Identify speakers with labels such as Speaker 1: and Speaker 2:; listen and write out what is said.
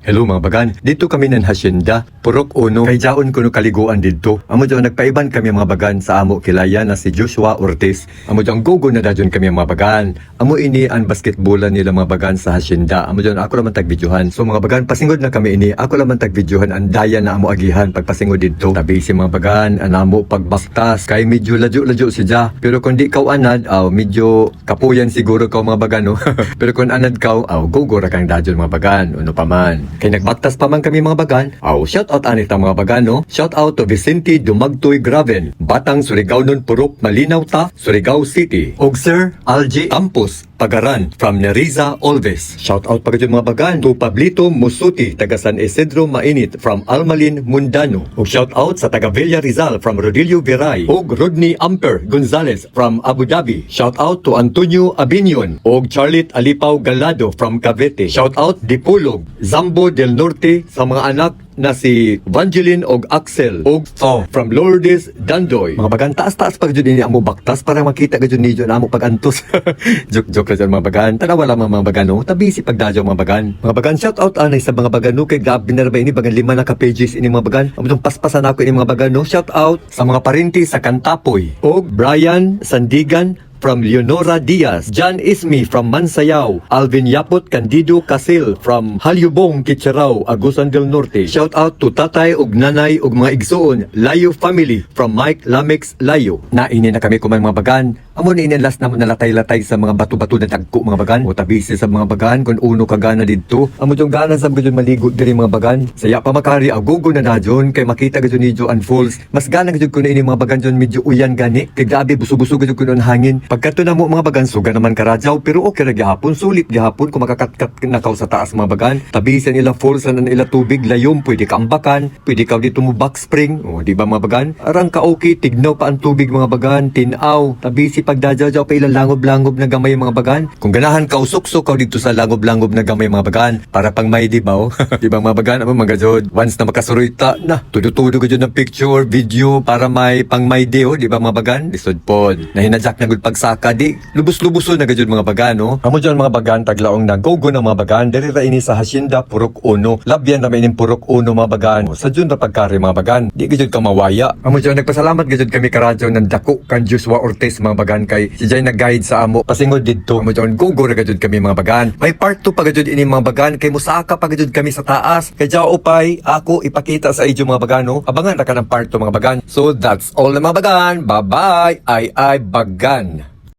Speaker 1: Hello mga bagan, dito kami ng hasyenda, Purok Uno, kay jaon kuno kaliguan dito. Amo dyan nagpaiban kami mga bagan sa amo kilaya na si Joshua Ortiz. Amo dyan gogo na dajon kami mga bagan. Amo ini ang basketballan nila mga bagan sa hasyenda. Amo dyan ako naman tagbidyuhan. So mga bagan, pasingod na kami ini, ako naman tagbidyuhan ang daya na amo agihan pagpasingod dito. Tabi si mga bagan, anamo pagbaktas, kay medyo ladyo-ladyo siya. Pero kung di kaw anad, medyo kapuyan siguro kaw mga bagan, no? Pero kung anad kaw, gogo ra kang dajon mga bagan, uno pa man. Kay nagbaktas pa man kami mga bagan, shout out anit ang mga bagan, no? Shout out to Vicente Dumagtoy Graven, Batang Surigao nun Purok Malinaw ta, Surigao City. Og Sir Algie Campos Pagaran from Neriza Olves. Shout out pa kayo mga bagan to Pablito Musuti taga San Isidro Mainit from Almalin Mundano. Og shout out sa taga Villa Rizal from Rodillo Viray. Og Rodney Amper Gonzalez from Abu Dhabi. Shout out to Antonio Abinion og Charlotte Alipaw Galado from Cavite. Shout out Dipulog, Zambo del Norte sa mga anak na si Vangeline og Axel og from Lourdes Dandoy. Mga bagan, taas-taas pag dyan ini amo baktas para makita ka dyan ni dyan amo pagantos. Joke lang dyan mga bagan. Tanawa lang mga bagan, no? Tabisi pagdadyo mga bagan. Mga bagan, shout out anay sa mga bagan, no? Kay gabi na ba ini bagan 5 na ka-pages ini mga bagan. Amo dyan paspasan ako ini mga bagan, no? Shout out sa mga parinti sa Kantapoy og Brian Sandigan from Leonora Diaz, John Ismi from Mansayao, Alvin Yapot Candido Casil from Halyubong, Kitcherao, Agusan del Norte. Shout out to tatay ug nanay ug mga igsoon, Layo family from Mike Lamex Layo. Naini na kami kumang mga bagan. Amo ni inilas na mo nalatay-latay sa mga bato-bato na tagko mga bagan. O tabisi sa mga bagan kung uno ka gana dito. Amo yung gana sa mga maligo diri mga bagan. Saya pa makari agogo na dajon kay makita gadyon ni Joan Falls. Mas gana gadyon ko na ini mga bagan dyon medyo uyan gani. Kay gabi buso-buso gadyon ko hangin. Pagkato na mo mga bagan, suga naman karadyaw, pero okay na gihapon, sulit gihapon kung makakatkat na kaw sa taas mga bagan. Tabisan nila force na nila tubig, layom, pwede ka ambakan, pwede ka dito mo back spring, di ba mga bagan? Arang ka okay, tignaw pa ang tubig mga bagan, tinaw, tabisi pagdadyaw pa ilang langob-langob na gamay mga bagan. Kung ganahan ka, usok-sok ka dito sa langob-langob na gamay mga bagan, para pang may di ba, di ba mga bagan, mga jod, once na makasurita na, tudo-tudo ka dyan ng picture, video, para may pang may di, di ba mga bagan? Lisod pod, nahinadyak na gud pagsaka, di lubos-luboso na gajud mga bagan, no? Amo dyan mga bagan, taglaong na gogo ng mga bagan, diri ra ini sa hasyenda Purok Uno. Labyan na may ining Purok Uno mga bagan. Sa dyan na pagkari mga bagan, di gajud ka mawaya. Amo dyan, nagpasalamat gajud kami karadyo ng dako kan Joshua Ortiz mga bagan kay si Jay nag-guide sa amo. Pasingod dito, amo dyan, gogo ra gajud kami mga bagan. May part 2 pa gajud ini mga bagan, kay musaka pa gajud kami sa taas. Kay Jao Upay, ako ipakita sa inyo mga bagan, no? Abangan ra ka ng part 2 mga bagan. So that's all na mga bagan. Bye-bye. Ay bagan.